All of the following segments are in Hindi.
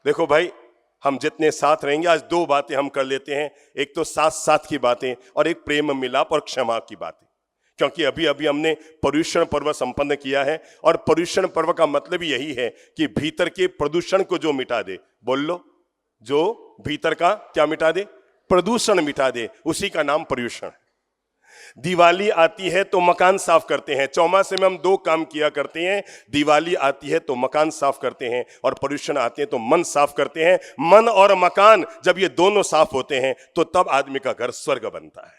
देखो भाई, हम जितने साथ रहेंगे, आज दो बातें हम कर लेते हैं, एक तो साथ साथ की बातें और एक प्रेम मिलाप और क्षमा की बातें। क्योंकि अभी अभी हमने पर्युषण पर्व संपन्न किया है और पर्युषण पर्व का मतलब यही है कि भीतर के प्रदूषण को जो मिटा दे, बोल लो, जो भीतर का क्या मिटा दे, प्रदूषण मिटा दे, उसी का नाम पर्युषण है। दिवाली आती है तो मकान साफ करते हैं, चौमासे में हम दो काम किया करते हैं, दिवाली आती है तो मकान साफ करते हैं और पर्युषण आते हैं तो मन साफ करते हैं। मन और मकान जब ये दोनों साफ होते हैं तो तब आदमी का घर स्वर्ग बनता है।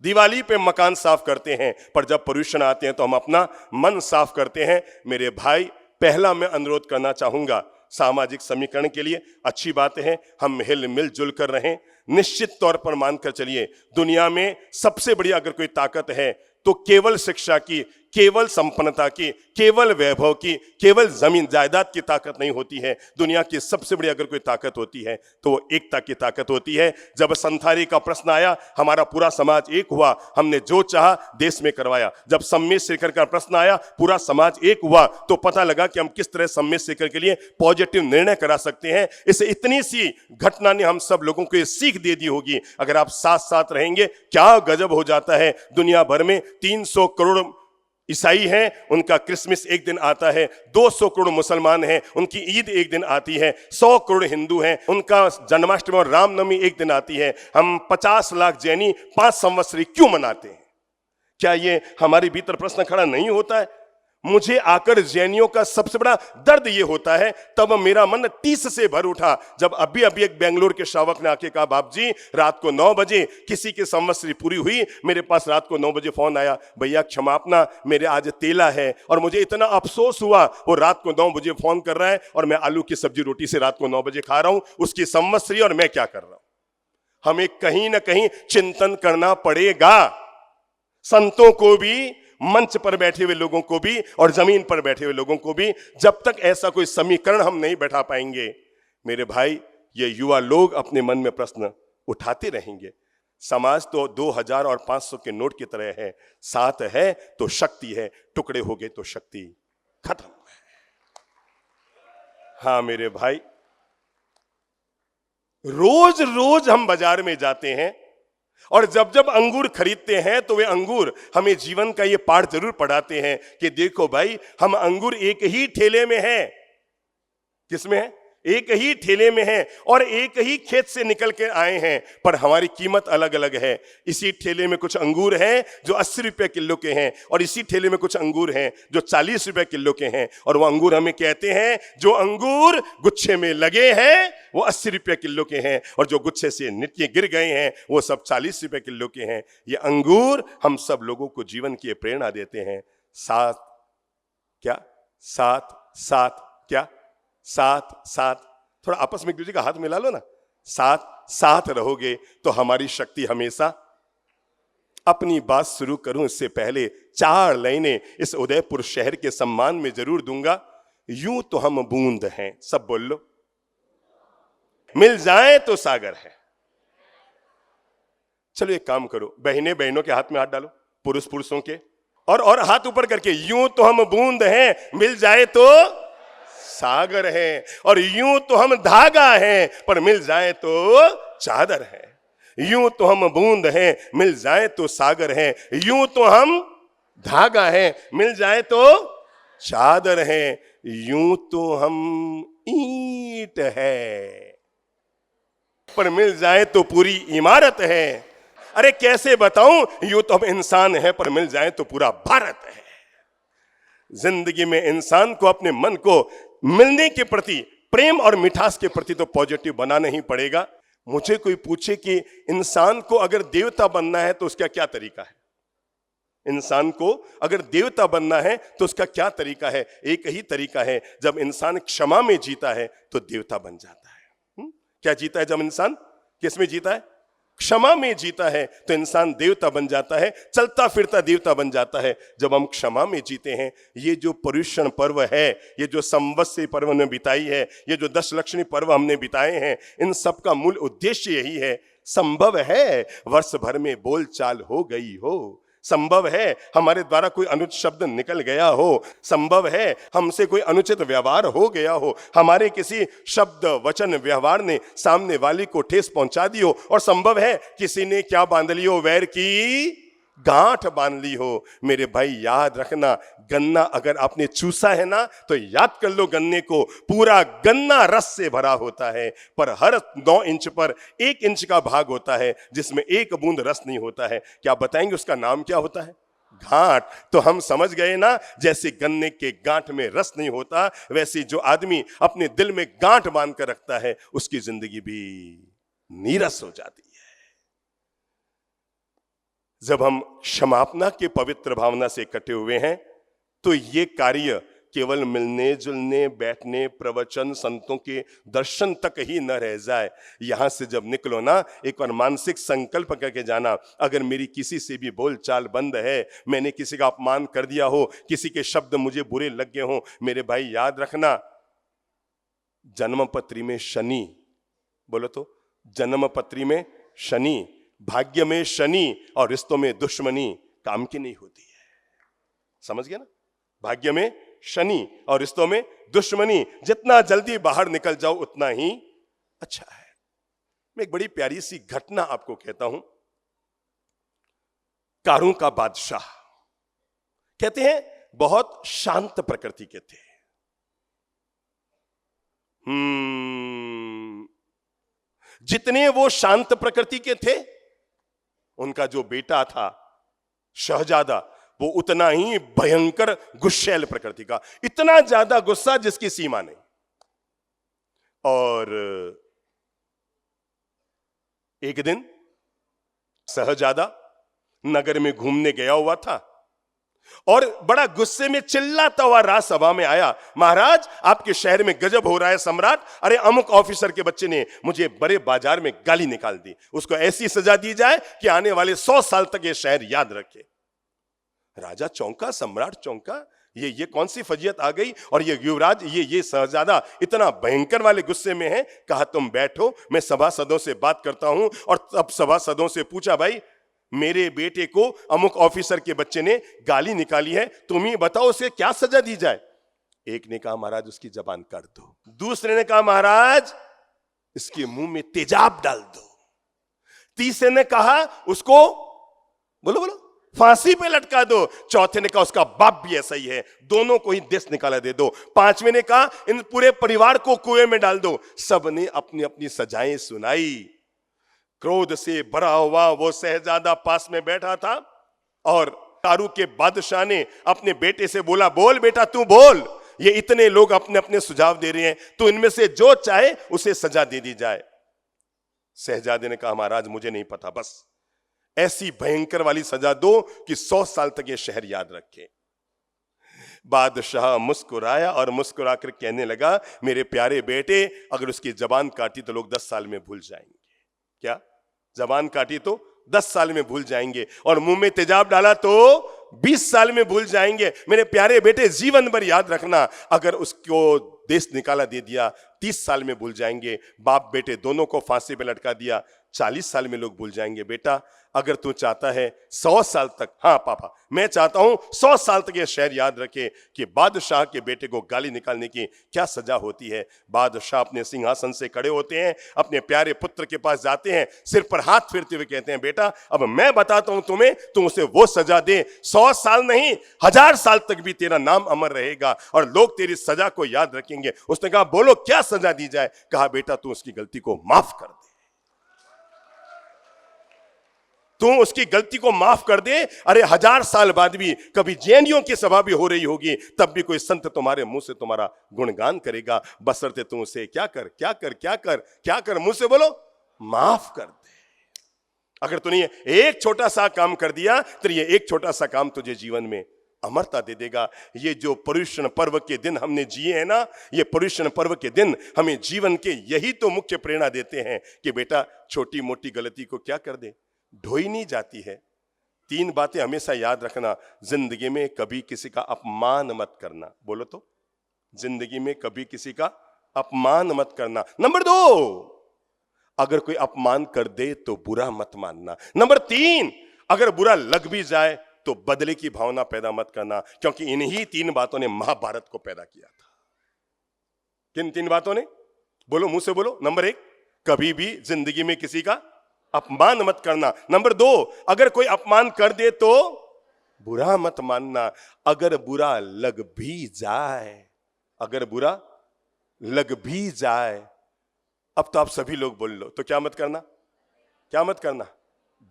दिवाली पे मकान साफ करते हैं, पर जब पर्युषण आते हैं तो हम अपना मन साफ करते हैं। मेरे भाई, पहला मैं अनुरोध करना चाहूंगा, सामाजिक समीकरण के लिए अच्छी बात है हम हिल मिल जुल कर रहें। निश्चित तौर पर मानकर चलिए, दुनिया में सबसे बड़ी अगर कोई ताकत है तो केवल शिक्षा की, केवल संपन्नता की, केवल वैभव की, केवल जमीन जायदाद की ताकत नहीं होती है। दुनिया की सबसे बड़ी अगर कोई ताकत होती है तो वो एकता की ताकत होती है। जब संथाली का प्रश्न आया, हमारा पूरा समाज एक हुआ, हमने जो चाहा देश में करवाया। जब सम्मेद शेखर का प्रश्न आया, पूरा समाज एक हुआ, तो पता लगा कि हम किस तरह सम्मेद शेखर के लिए पॉजिटिव निर्णय करा सकते हैं। इस इतनी सी घटना ने हम सब लोगों को ये सीख दे दी होगी, अगर आप साथ साथ रहेंगे क्या गजब हो जाता है। दुनिया भर में 300 करोड़ ईसाई हैं, उनका क्रिसमस एक दिन आता है। 200 करोड़ मुसलमान हैं, उनकी ईद एक दिन आती है। 100 करोड़ हिंदू हैं, उनका जन्माष्टमी और रामनवमी एक दिन आती है। हम 50 लाख जैनी 5 संवत्सरी क्यों मनाते हैं? क्या ये हमारे भीतर प्रश्न खड़ा नहीं होता है? मुझे आकर जैनियों का सबसे बड़ा दर्द ये होता है, तब मेरा मन 30 से भर उठा जब अभी अभी एक बेंगलोर के श्रावक ने आके कहा, बाप जी रात को 9 बजे किसी की संवत्सरी पूरी हुई, मेरे पास रात को 9 बजे फोन आया, भैया क्षमा अपना, मेरे आज तेला है। और मुझे इतना अफसोस हुआ, वो रात को 9 बजे फोन कर रहा है और मैं आलू की सब्जी रोटी से रात को 9 बजे खा रहा हूं, उसकी संवत्सरी, और मैं क्या कर रहा हूं। हमें कहीं ना कहीं चिंतन करना पड़ेगा। संतों को भी, मंच पर बैठे हुए लोगों को भी और जमीन पर बैठे हुए लोगों को भी, जब तक ऐसा कोई समीकरण हम नहीं बैठा पाएंगे, मेरे भाई, ये युवा लोग अपने मन में प्रश्न उठाते रहेंगे। समाज तो 2000 और 500 के नोट की तरह है, साथ है तो शक्ति है, टुकड़े हो गए तो शक्ति खत्म है। हाँ मेरे भाई, रोज रोज हम बाजार में जाते हैं और जब जब अंगूर खरीदते हैं तो वे अंगूर हमें जीवन का ये पाठ जरूर पढ़ाते हैं कि देखो भाई, हम अंगूर एक ही ठेले में हैं। किसमें है? एक ही ठेले में है और एक ही खेत से निकल के आए हैं, पर हमारी कीमत अलग अलग है। इसी ठेले में कुछ अंगूर हैं जो 80 रुपए किलो के हैं और इसी ठेले में कुछ अंगूर हैं जो 40 रुपए किलो के हैं। और वो अंगूर हमें कहते हैं, जो अंगूर गुच्छे में लगे हैं वो 80 रुपए किलो के हैं और जो गुच्छे से नीचे गिर गए हैं वो सब 40 रुपए किलो के हैं। ये अंगूर हम सब लोगों को जीवन की प्रेरणा देते हैं। साथ क्या, साथ साथ क्या, साथ साथ, थोड़ा आपस में एक दूसरे का हाथ मिला लो ना। साथ साथ रहोगे तो हमारी शक्ति हमेशा। अपनी बात शुरू करूं इससे पहले 4 लाइनें इस उदयपुर शहर के सम्मान में जरूर दूंगा। यूं तो हम बूंद हैं, सब बोल लो, मिल जाए तो सागर है। चलो एक काम करो, बहनें बहनों के हाथ में हाथ डालो, पुरुष पुरुषों के, और हाथ ऊपर करके, यूं तो हम बूंद हैं, मिल जाए तो सागर है। और यूं तो हम धागा हैं, पर मिल जाए तो चादर है। यूं तो हम बूंद हैं, मिल जाए तो सागर है। यूं तो हम धागा है, मिल जाए तो चादर है। यूं तो हम ईंट है, पर मिल जाए तो पूरी इमारत है। अरे कैसे बताऊं, यूं तो हम इंसान है पर मिल जाए तो पूरा भारत है। जिंदगी में इंसान को अपने मन को मिलने के प्रति, प्रेम और मिठास के प्रति तो पॉजिटिव बनाना ही पड़ेगा। मुझे कोई पूछे कि इंसान को अगर देवता बनना है तो उसका क्या तरीका है, इंसान को अगर देवता बनना है तो उसका क्या तरीका है? एक ही तरीका है, जब इंसान क्षमा में जीता है तो देवता बन जाता है। क्या जीता है? जब इंसान किस में जीता है? क्षमा में जीता है तो इंसान देवता बन जाता है, चलता फिरता देवता बन जाता है जब हम क्षमा में जीते हैं। ये जो पर्युषण पर्व है, ये जो संवत्सरी पर्व हमने बिताई है, ये जो 10 लक्ष्मी पर्व हमने बिताए हैं, इन सब का मूल उद्देश्य यही है। संभव है वर्ष भर में बोलचाल हो गई हो, संभव है हमारे द्वारा कोई अनुचित शब्द निकल गया हो, संभव है हमसे कोई अनुचित व्यवहार हो गया हो, हमारे किसी शब्द वचन व्यवहार ने सामने वाले को ठेस पहुंचा दी हो, और संभव है किसी ने क्या बांध ली हो, वैर की गांठ बांध ली हो। मेरे भाई याद रखना, गन्ना अगर आपने चूसा है ना तो याद कर लो, गन्ने को पूरा गन्ना रस से भरा होता है, पर हर 9 इंच पर 1 इंच का भाग होता है जिसमें 1 बूंद रस नहीं होता है। क्या बताएंगे उसका नाम क्या होता है? गांठ। तो हम समझ गए ना, जैसे गन्ने के गांठ में रस नहीं होता, वैसे जो आदमी अपने दिल में गांठ बांध कर रखता है उसकी जिंदगी भी नीरस हो जाती है। जब हम क्षमापना के पवित्र भावना से कटे हुए हैं तो ये कार्य केवल मिलने जुलने, बैठने, प्रवचन, संतों के दर्शन तक ही न रह जाए। यहां से जब निकलो ना, एक बार मानसिक संकल्प करके जाना, अगर मेरी किसी से भी बोल चाल बंद है, मैंने किसी का अपमान कर दिया हो, किसी के शब्द मुझे बुरे लग गए हो, मेरे भाई याद रखना, जन्मपत्री में शनि, बोलो तो, जन्मपत्री में शनि, भाग्य में शनि और रिश्तों में दुश्मनी काम की नहीं होती है। समझ गया ना? भाग्य में शनि और रिश्तों में दुश्मनी, जितना जल्दी बाहर निकल जाओ उतना ही अच्छा है। मैं एक बड़ी प्यारी सी घटना आपको कहता हूं। कारों का बादशाह, कहते हैं बहुत शांत प्रकृति के थे। जितने वो शांत प्रकृति के थे, उनका जो बेटा था शहजादा, वो उतना ही भयंकर गुस्सैल प्रकृति का, इतना ज्यादा गुस्सा जिसकी सीमा नहीं। और एक दिन शहजादा नगर में घूमने गया हुआ था और बड़ा गुस्से में चिल्लाता हुआ राजसभा में आया, महाराज आपके शहर में गजब हो रहा है सम्राट, अरे अमुक ऑफिसर के बच्चे ने मुझे बड़े बाजार में गाली निकाल दी, उसको ऐसी सजा दी जाए कि आने वाले 100 साल तक ये शहर याद रखे। राजा चौंका, सम्राट चौंका, ये कौन सी फजीयत आ गई, और ये युवराज, ये शहजादा इतना भयंकर वाले गुस्से में है। कहा तुम बैठो, मैं सभासदों से बात करता हूं। और तब सभासदों से पूछा, भाई मेरे बेटे को अमुक ऑफिसर के बच्चे ने गाली निकाली है, तुम ही बताओ उसे क्या सजा दी जाए। एक ने कहा महाराज उसकी जबान काट दो, दूसरे ने कहा महाराज इसके मुंह में तेजाब डाल दो, तीसरे ने कहा उसको बोलो बोलो फांसी पे लटका दो, चौथे ने कहा उसका बाप भी ऐसा ही है, दोनों को ही देश निकाला दे दो, पांचवें ने कहा इन पूरे परिवार को कुएं में डाल दो। सबने अपनी अपनी सजाएं सुनाई। क्रोध से भरा हुआ वो शहजादा पास में बैठा था और तारू के बादशाह ने अपने बेटे से बोला, बोल बेटा तू बोल, ये इतने लोग अपने अपने सुझाव दे रहे हैं, तो इनमें से जो चाहे उसे सजा दे दी जाए। शहजादे ने कहा महाराज मुझे नहीं पता, बस ऐसी भयंकर वाली सजा दो कि 100 साल तक ये शहर याद रखे। बादशाह मुस्कुराया और मुस्कुराकर कहने लगा, मेरे प्यारे बेटे अगर उसकी जबान काटी तो लोग 10 साल में भूल जाएंगे। क्या? जबान काटी तो 10 साल में भूल जाएंगे, और मुंह में तेजाब डाला तो 20 साल में भूल जाएंगे। मेरे प्यारे बेटे जीवन भर याद रखना, अगर उसको देश निकाला दे दिया 30 साल में भूल जाएंगे। बाप बेटे दोनों को फांसी पे लटका दिया, 40 साल में लोग भूल जाएंगे। बेटा अगर तू चाहता है 100 साल तक, हाँ पापा मैं चाहता हूं 100 साल तक ये शहर याद रखे कि बादशाह के बेटे को गाली निकालने की क्या सजा होती है। बादशाह अपने सिंहासन से खड़े होते हैं, अपने प्यारे पुत्र के पास जाते हैं, सिर पर हाथ फेरते हुए कहते हैं, बेटा अब मैं बताता हूं तुम्हें, तुम उसे वो सजा दे, 100 साल नहीं 1000 साल तक भी तेरा नाम अमर रहेगा और लोग तेरी सजा को याद रखेंगे। उसने कहा बोलो क्या सजा दी जाए। कहा बेटा तू उसकी गलती को माफ कर दे, तू उसकी गलती को माफ कर दे। अरे 1000 साल बाद भी कभी जैनियों की सभा भी हो रही होगी, तब भी कोई संत तुम्हारे मुंह से तुम्हारा गुणगान करेगा, बशर्ते तू उसे क्या कर क्या कर क्या कर क्या कर, मुंह से बोलो माफ कर दे। अगर तूने एक छोटा सा काम कर दिया तो ये एक छोटा सा काम तुझे जीवन में अमरता दे देगा। ये जो पर्युषण पर्व के दिन हमने जिए हैं ना, ये पर्युषण पर्व के दिन हमें जीवन के यही तो मुख्य प्रेरणा देते हैं कि बेटा छोटी मोटी गलती को क्या कर दे, ढोई नहीं जाती है। 3 बातें हमेशा याद रखना, जिंदगी में कभी किसी का अपमान मत करना। बोलो तो, जिंदगी में कभी किसी का अपमान मत करना। नंबर 2, अगर कोई अपमान कर दे तो बुरा मत मानना। नंबर 3, अगर बुरा लग भी जाए तो बदले की भावना पैदा मत करना, क्योंकि इन्हीं 3 बातों ने महाभारत को पैदा किया था। किन 3 बातों ने? बोलो, मुंह से बोलो। नंबर 1, कभी भी जिंदगी में किसी का अपमान मत करना। नंबर 2, अगर कोई अपमान कर दे तो बुरा मत मानना। अगर बुरा लग भी जाए, अगर बुरा लग भी जाए, अब तो आप सभी लोग बोल लो, तो क्या मत करना? क्या मत करना?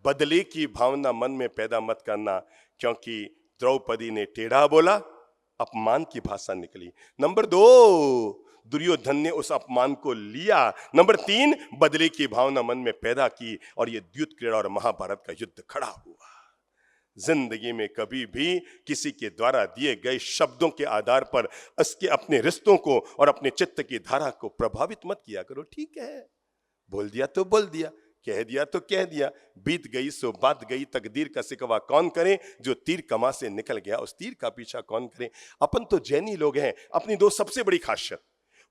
बदले की भावना मन में पैदा मत करना, क्योंकि द्रौपदी ने टेढ़ा बोला, अपमान की भाषा निकली। नंबर 2, दुर्योधन ने उस अपमान को लिया। नंबर 3, बदले की भावना मन में पैदा की और यह द्युत क्रीड़ा और महाभारत का युद्ध खड़ा हुआ। जिंदगी में कभी भी किसी के द्वारा दिए गए शब्दों के आधार पर उसके अपने रिश्तों को और अपने चित्त की धारा को प्रभावित मत किया करो। ठीक है, बोल दिया तो बोल दिया, कह दिया तो कह दिया, बीत गई सो बात गई, तकदीर का सिकवा कौन करे, जो तीर कमा से निकल गया उस तीर का पीछा कौन करे। अपन तो जैनी लोग हैं, अपनी 2 सबसे बड़ी खासियत,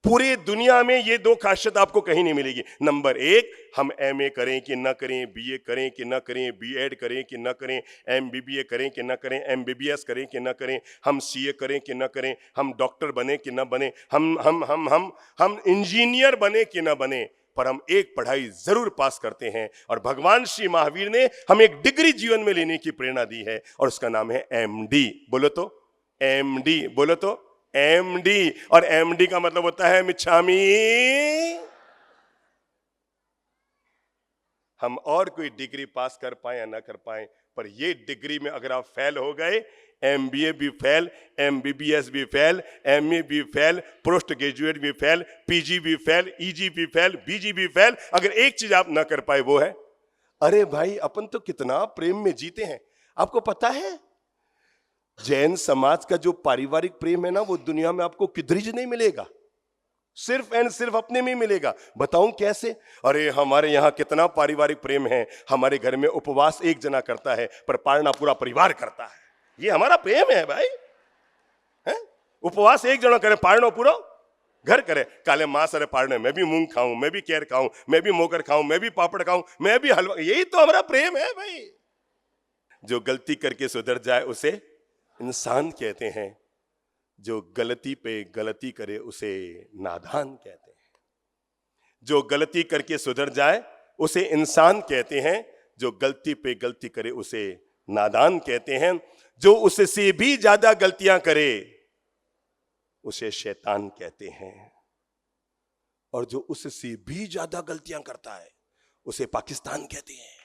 पूरे दुनिया में ये 2 खासियत आपको कहीं नहीं मिलेगी। नंबर 1, हम MA करें कि न करें, BA करें कि न करें, BEd करें कि न करें, MBBA करें कि न करें, MBBS करें कि न करें, हम CA करें कि न करें, हम डॉक्टर बने कि न बने, हम इंजीनियर बने कि न बने, पर हम एक पढ़ाई जरूर पास करते हैं। और भगवान श्री महावीर ने हमें एक डिग्री जीवन में लेने की प्रेरणा दी है और उसका नाम है MD। बोलो तो MD, बोलो तो MD। और MD का मतलब होता है मिच्छामी। हम और कोई डिग्री पास कर पाए या ना कर पाए, पर ये डिग्री में अगर आप फेल हो गए, MBA भी फेल, MBBS भी फेल, MA भी फेल, पोस्ट ग्रेजुएट भी फेल, PG भी फेल, EG भी फेल, BG भी फेल, अगर एक चीज आप ना कर पाए वो है, अरे भाई अपन तो कितना प्रेम में जीते हैं। आपको पता है जैन समाज का जो पारिवारिक प्रेम है ना, वो दुनिया में आपको किधर नहीं मिलेगा, सिर्फ एंड सिर्फ अपने में मिलेगा। बताऊं कैसे? अरे हमारे यहाँ कितना पारिवारिक प्रेम है। हमारे घर में उपवास एक जना करता है पर पालना पूरा परिवार करता है। ये हमारा प्रेम है भाई, है? उपवास एक जना करे, पालना पूरा घर करे। काले मांस अरे पालने, मैं भी मूंग खाऊं, मैं भी केर खाऊं, मैं भी मोकर खाऊं, मैं भी पापड़ खाऊं, मैं भी हलवा, यही तो हमारा प्रेम है भाई। जो गलती करके सुधर जाए उसे इंसान कहते हैं, जो गलती पे गलती करे उसे नादान कहते हैं। जो गलती करके सुधर जाए उसे इंसान कहते हैं, जो गलती पे गलती करे उसे नादान कहते हैं। जो उससे भी ज्यादा गलतियां करे उसे शैतान कहते हैं, और जो उससे भी ज्यादा गलतियां करता है उसे पाकिस्तान कहते हैं।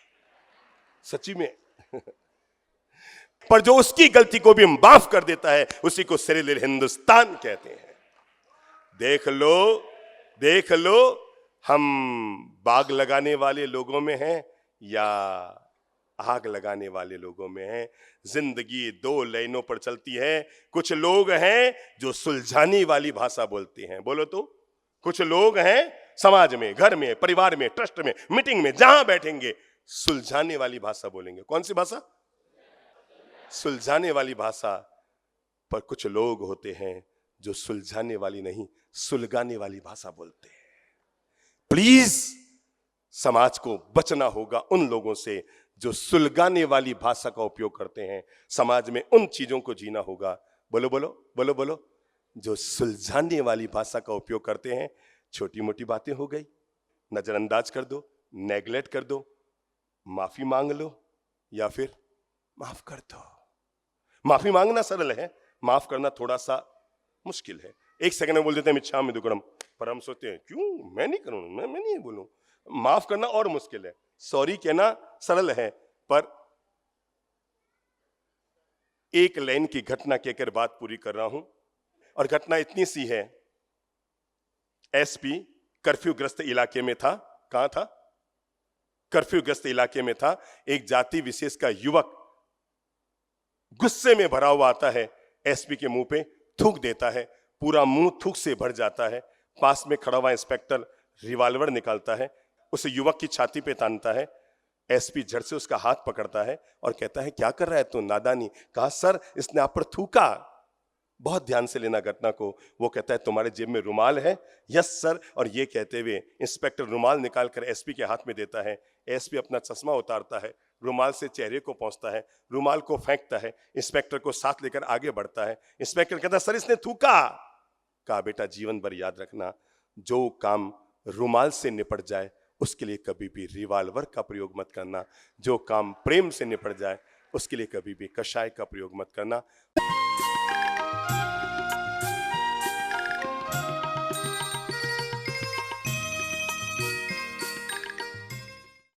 सच्ची में पर जो उसकी गलती को भी माफ कर देता है उसी को सिरिल हिंदुस्तान कहते हैं। देख लो, देख लो, हम बाग लगाने वाले लोगों में हैं या आग लगाने वाले लोगों में हैं। जिंदगी 2 लाइनों पर चलती है। कुछ लोग हैं जो सुलझाने वाली भाषा बोलते हैं, बोलो तो। कुछ लोग हैं समाज में, घर में, परिवार में, ट्रस्ट में, मीटिंग में, जहां बैठेंगे सुलझाने वाली भाषा बोलेंगे। कौन सी भाषा? सुलझाने वाली भाषा। पर कुछ लोग होते हैं जो सुलझाने वाली नहीं, सुलगाने वाली भाषा बोलते हैं। प्लीज समाज को बचना होगा उन लोगों से जो सुलगाने वाली भाषा का उपयोग करते हैं। समाज में उन चीजों को जीना होगा, बोलो बोलो बोलो बोलो, जो सुलझाने वाली भाषा का उपयोग करते हैं। छोटी मोटी बातें हो गई, नजरअंदाज कर दो, नेग्लेक्ट कर दो, माफी मांग लो या फिर माफ कर दो। माफी मांगना सरल है, माफ करना थोड़ा सा मुश्किल है। एक सेकंड में बोल देते हैं मिच्छामि दुक्कडम, पर हम सोचते हैं क्यों मैं नहीं करूं, मैं नहीं बोलूं। माफ करना और मुश्किल है, सॉरी कहना सरल है। पर एक लाइन की घटना कहकर बात पूरी कर रहा हूं, और घटना इतनी सी है। एसपी कर्फ्यूग्रस्त इलाके में था। कहां था? कर्फ्यूग्रस्त इलाके में था। एक जाति विशेष का युवक गुस्से में भरा हुआ आता है, एसपी के मुंह पे थूक देता है, पूरा मुंह थूक से भर जाता है। पास में खड़ा हुआ इंस्पेक्टर रिवॉल्वर निकालता है, उसे युवक की छाती पे तानता है। एसपी झट से उसका हाथ पकड़ता है और कहता है क्या कर रहा है तू नादानी। कहा सर इसने आप पर थूका। बहुत ध्यान से लेना घटना को। वो कहता है तुम्हारे जेब में रुमाल है? Yes sir. और ये कहते हुए इंस्पेक्टर रुमाल निकालकर एसपी के हाथ में देता है। एसपी अपना चश्मा उतारता है, रुमाल से चेहरे को पहुंचता है, रुमाल को फेंकता है, इंस्पेक्टर को साथ लेकर आगे बढ़ता है। इंस्पेक्टर कहता है सर इसने थूका। कहा बेटा जीवन भर याद रखना, जो काम रुमाल से निपट जाए उसके लिए कभी भी रिवॉल्वर का प्रयोग मत करना, जो काम प्रेम से निपट जाए उसके लिए कभी भी कषाय का प्रयोग मत करना।